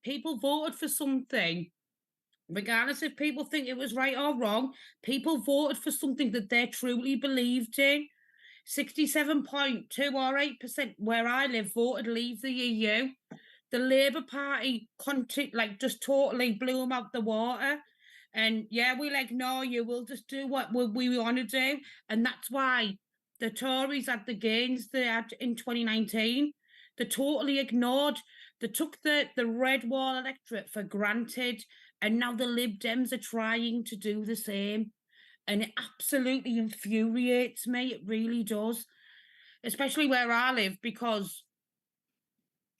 People voted for something, regardless if people think it was right or wrong. People voted for something that they truly believed in. 67.2 or 8% where I live voted leave the EU. The Labour Party just totally blew them out the water. And yeah, we're like, no, you will just do what we want to do. And that's why the Tories had the gains they had in 2019. They totally ignored, they took the red wall electorate for granted. And now the Lib Dems are trying to do the same. And it absolutely infuriates me. It really does. Especially where I live, because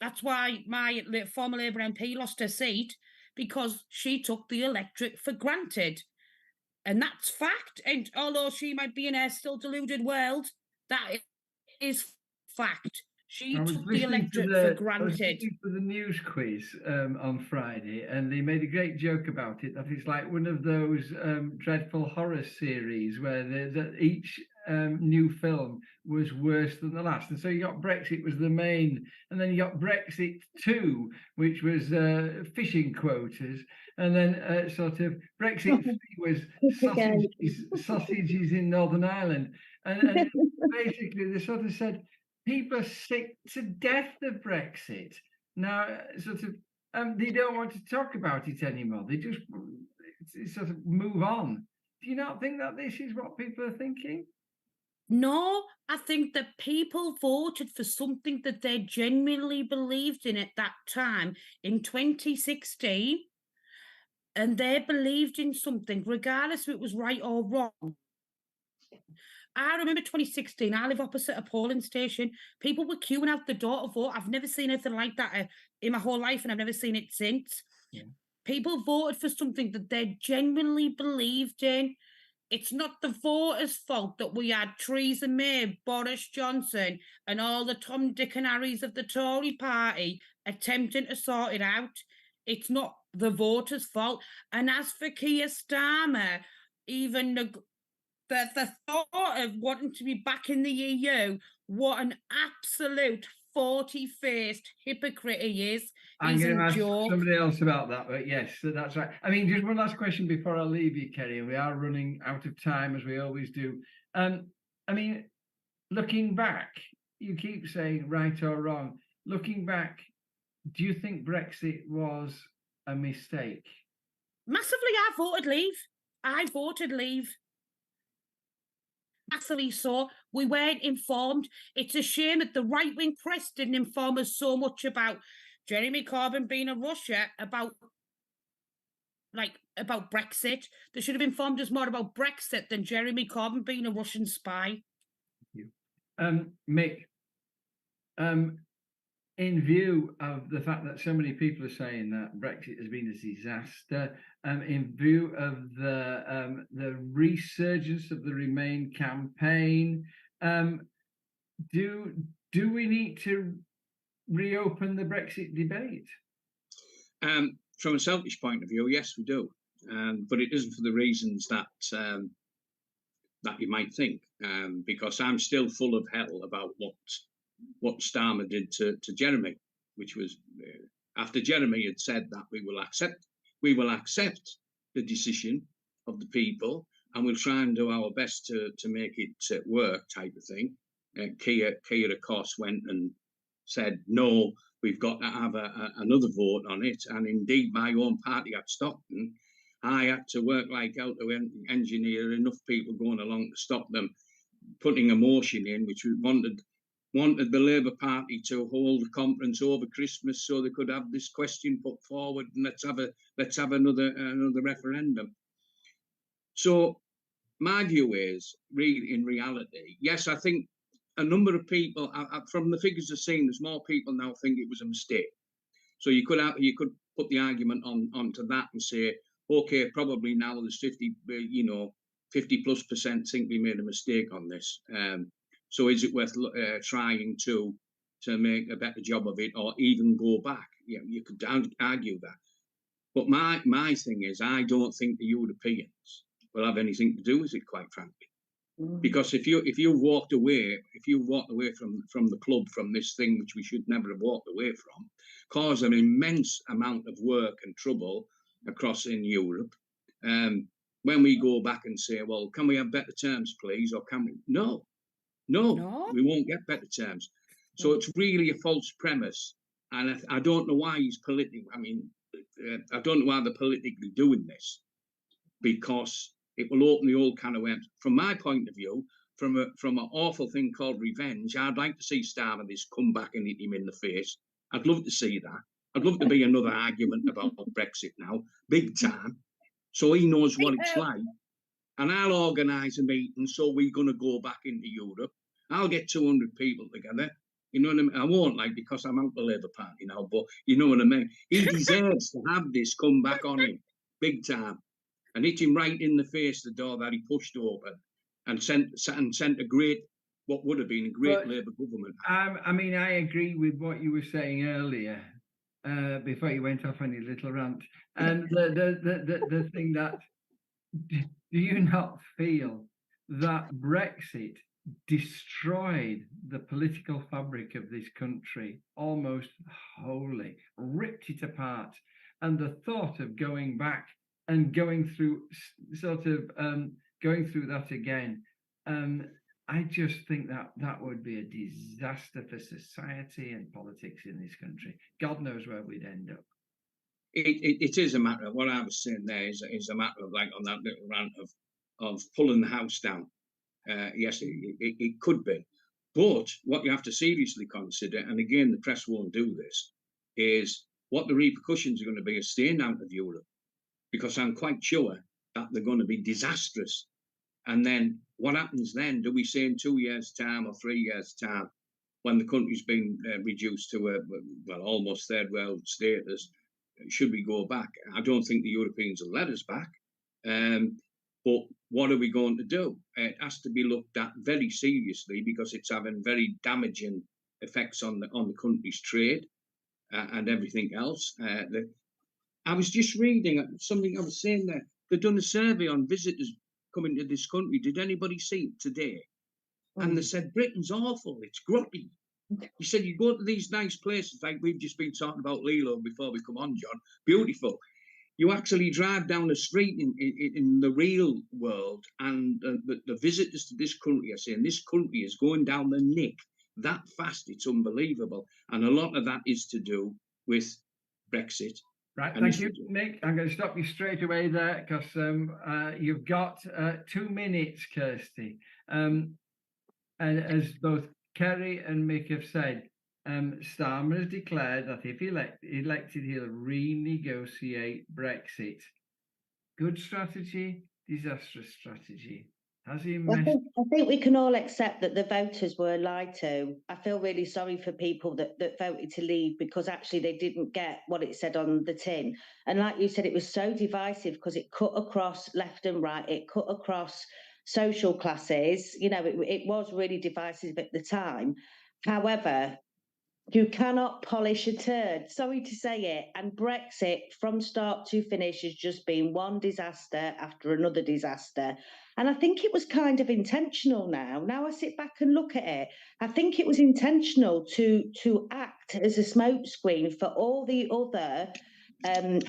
that's why my former Labour MP lost her seat, because she took the electorate for granted. And that's fact. And although she might be in a still deluded world, that is fact. She took the electorate for granted. I was listening to the news quiz on Friday, and they made a great joke about it, that it's like one of those dreadful horror series where each new film was worse than the last. And so you got Brexit was the main, and then you got Brexit 2, which was fishing quotas, and then sort of Brexit 3 was sausages in Northern Ireland. And basically they sort of said, people are sick to death of Brexit. Now, sort of, they don't want to talk about it anymore. They just sort of move on. Do you not think that this is what people are thinking? No, I think that people voted for something that they genuinely believed in at that time in 2016. And they believed in something, regardless if it was right or wrong. I remember 2016, I live opposite a polling station. People were queuing out the door to vote. I've never seen anything like that in my whole life, and I've never seen it since. Yeah. People voted for something that they genuinely believed in. It's not the voters' fault that we had Theresa May, Boris Johnson, and all the Tom, Dick and Harrys of the Tory party attempting to sort it out. It's not the voters' fault. And as for Keir Starmer, even the thought of wanting to be back in the EU, what an absolute 40-faced hypocrite he is. I'm He's going to a ask joke. somebody else about that, but yes, that's right. I mean, just one last question before I leave you, Kerry, and we are running out of time as we always do. I mean, looking back, you keep saying right or wrong. Looking back, do you think Brexit was a mistake? Massively, I voted leave. I voted leave. Massively so. We weren't informed. It's a shame that the right-wing press didn't inform us so much about Jeremy Corbyn being in Russia, about Brexit. They should have informed us more about Brexit than Jeremy Corbyn being a Russian spy. Mick, in view of the fact that so many people are saying that Brexit has been a disaster, in view of the resurgence of the Remain campaign, do we need to reopen the Brexit debate? From a selfish point of view, yes, we do, but it isn't for the reasons that that you might think, because I'm still full of hell about what Starmer did to Jeremy, which was after Jeremy had said that we will accept the decision of the people and we'll try and do our best to make it work, type of thing. Keir, of course, went and said, no, we've got to have another vote on it. And indeed, my own party at Stockton, I had to work like hell to engineer enough people going along to stop them putting a motion in, which we wanted the Labour Party to hold a conference over Christmas so they could have this question put forward and let's have another referendum. So my view is, really, in reality, yes, I think a number of people, from the figures I've seen, there's more people now think it was a mistake. So you could put the argument onto that and say, okay, probably now there's 50+% think we made a mistake on this. So is it worth trying to make a better job of it, or even go back? Yeah, you could argue that. But my thing is, I don't think the Europeans will have anything to do with it, quite frankly. Because if you walked away from the club, from this thing which we should never have walked away from, cause an immense amount of work and trouble across in Europe. When we go back and say, well, can we have better terms, please, or can we? No, we won't get better terms. So it's really a false premise, and I don't know why he's politically. I mean, I don't know why they're politically doing this, because it will open the old can of worms. From my point of view, from an awful thing called revenge, I'd like to see Starmer this come back and hit him in the face. I'd love to see that. I'd love to be another argument about Brexit now, big time, so he knows what it's like. And I'll organise a meeting, so we're going to go back into Europe. I'll get 200 people together. You know what I mean? I won't, because I'm out the Labour Party now, but you know what I mean? He deserves to have this come back on him, big time, and hit him right in the face, the door that he pushed open, and sent a great, what would have been a great Labour government. I mean, I agree with what you were saying earlier, before you went off on your little rant. And the thing that, do you not feel that Brexit destroyed the political fabric of this country almost wholly, ripped it apart? And the thought of going back and going through that again, I just think that would be a disaster for society and politics in this country. God knows where we'd end up. It is a matter of what I was saying there is a matter of, like, on that little rant of pulling the house down. Yes, it could be. But what you have to seriously consider, and again, the press won't do this, is what the repercussions are going to be of staying out of Europe. Because I'm quite sure that they're going to be disastrous. And then what happens then? Do we say in 2 years' time or 3 years' time, when the country's been reduced to almost third world status, should we go back? I don't think the Europeans will let us back. But what are we going to do? It has to be looked at very seriously, because it's having very damaging effects on the country's trade. and everything else. I was just reading something I was saying there. They've done a survey on visitors coming to this country. Did anybody see it today? And they said Britain's awful. It's grotty. You said you go to these nice places like we've just been talking about Lilo before we come on, John. Beautiful. You actually drive down the street in the real world, and the visitors to this country are saying this country is going down the nick that fast. It's unbelievable. And a lot of that is to do with Brexit. Right, thank you, Nick. I'm going to stop you straight away there because you've got 2 minutes, Kirsty. And as both Kerry and Mick have said, Starmer has declared that if elected, he'll renegotiate Brexit. Good strategy, disastrous strategy. Has he messed? I think we can all accept that the voters were lied to. I feel really sorry for people that voted to leave because actually they didn't get what it said on the tin. And like you said, it was so divisive because it cut across left and right. It cut across social classes. You know, it was really divisive at the time. However, you cannot polish a turd, sorry to say it, and Brexit from start to finish has just been one disaster after another disaster. And I think it was kind of intentional now. Now I sit back and look at it, I think it was intentional to act as a smokescreen for all the other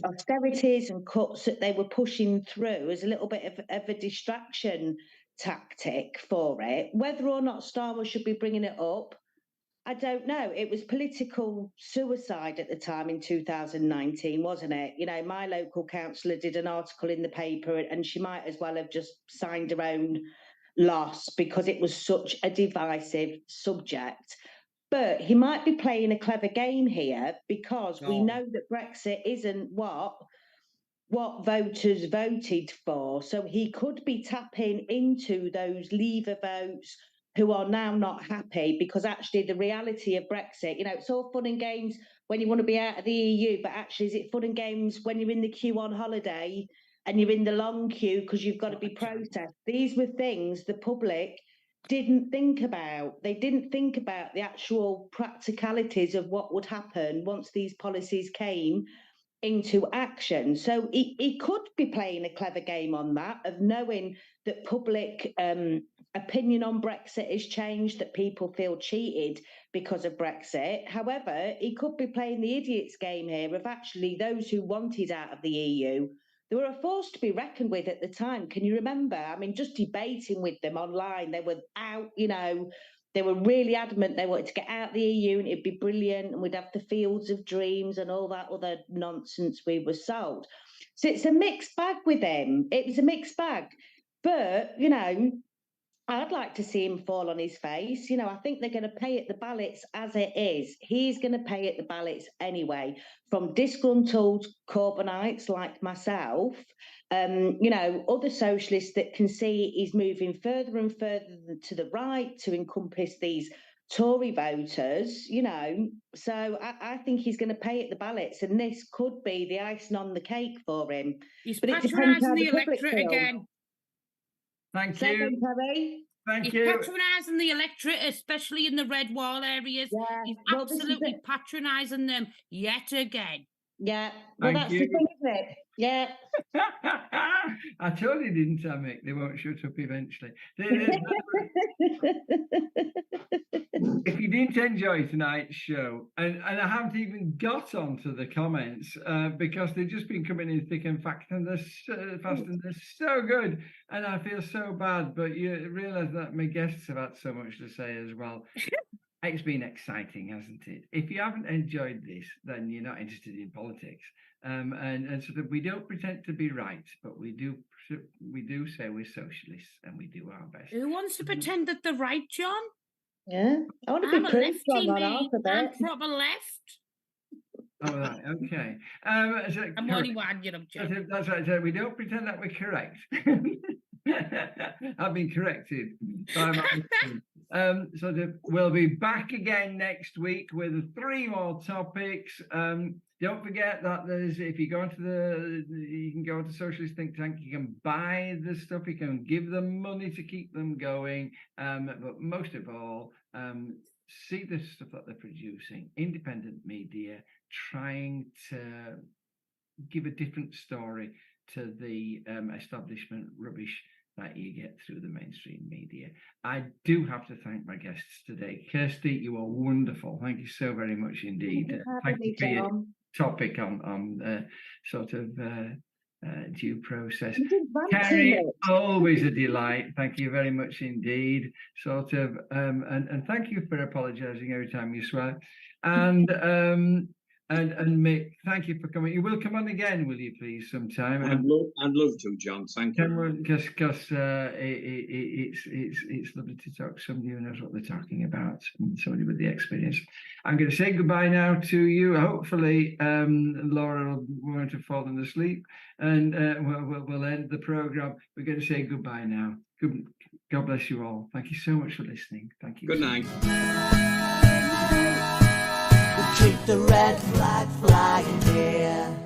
austerities and cuts that they were pushing through as a little bit of a distraction tactic for it. Whether or not Starmer should be bringing it up, I don't know. It was political suicide at the time in 2019, wasn't it? You know, my local councillor did an article in the paper and she might as well have just signed her own loss because it was such a divisive subject. But he might be playing a clever game here because we know that Brexit isn't what voters voted for. So he could be tapping into those leaver votes who are now not happy because actually the reality of Brexit, you know, it's all fun and games when you want to be out of the EU, but actually is it fun and games when you're in the queue on holiday and you're in the long queue because you've got to be processed? These were things the public didn't think about. They didn't think about the actual practicalities of what would happen once these policies came into action. So he could be playing a clever game on that, of knowing that public opinion on Brexit has changed, that people feel cheated because of Brexit. However, he could be playing the idiot's game here of actually those who wanted out of the EU. They were a force to be reckoned with at the time. Can you remember? I mean, just debating with them online, they were out, you know, they were really adamant they wanted to get out of the EU and it'd be brilliant and we'd have the fields of dreams and all that other nonsense we were sold. So it's a mixed bag with him. It was a mixed bag. But, you know, I'd like to see him fall on his face. You know, I think they're going to pay at the ballots as it is. He's going to pay at the ballots anyway, from disgruntled Corbynites like myself, you know, other socialists that can see he's moving further and further to the right to encompass these Tory voters, you know. So I think he's going to pay at the ballots, and this could be the icing on the cake for him. He's But it depends how patronising the public electorate feel. again. Thank Second, you. Terry. Thank He's you. patronising the electorate, especially in the red wall areas. Yeah, He's well, this is absolutely it. patronising them yet again. Yeah, well, Thank that's you. the thing, isn't it? Yeah. I told you, didn't I, Mick? They won't shut up eventually. If you didn't enjoy tonight's show, and I haven't even got onto the comments because they've just been coming in thick and fast, and they're so good, and I feel so bad. But you realise that my guests have had so much to say as well. It's been exciting, hasn't it? If you haven't enjoyed this, then you're not interested in politics. And sort of, we don't pretend to be right, but we do say we're socialists and we do our best. Who wants to pretend that they're right, John? Yeah, I want to I'm be a proved lefty, wrong on me. half of I'm it. proper left. All right, okay. I'm only winding up, John. That's right. So we don't pretend that we're correct. I've been corrected by my we'll be back again next week with 3 more topics. Don't forget that if you go you can go to Socialist Think Tank, you can buy the stuff, you can give them money to keep them going. But most of all, see the stuff that they're producing, independent media, trying to give a different story to the establishment rubbish that you get through the mainstream media. I do have to thank my guests today. Kirsty, you are wonderful. Thank you so very much indeed. Thank you for your topic on sort of due process. Kerry, always a delight. Thank you very much indeed. Sort of, and thank you for apologising every time you swear. And Mick, thank you for coming. You will come on again, will you please, sometime? I'd love to, John. Thank you. Because it's lovely to talk to somebody who knows what they're talking about, somebody with the experience. I'm going to say goodbye now to you. Hopefully, Laura won't have fallen asleep, and we'll end the program. We're going to say goodbye now. God bless you all. Thank you so much for listening. Thank you. Good night. Keep the red flag flying here.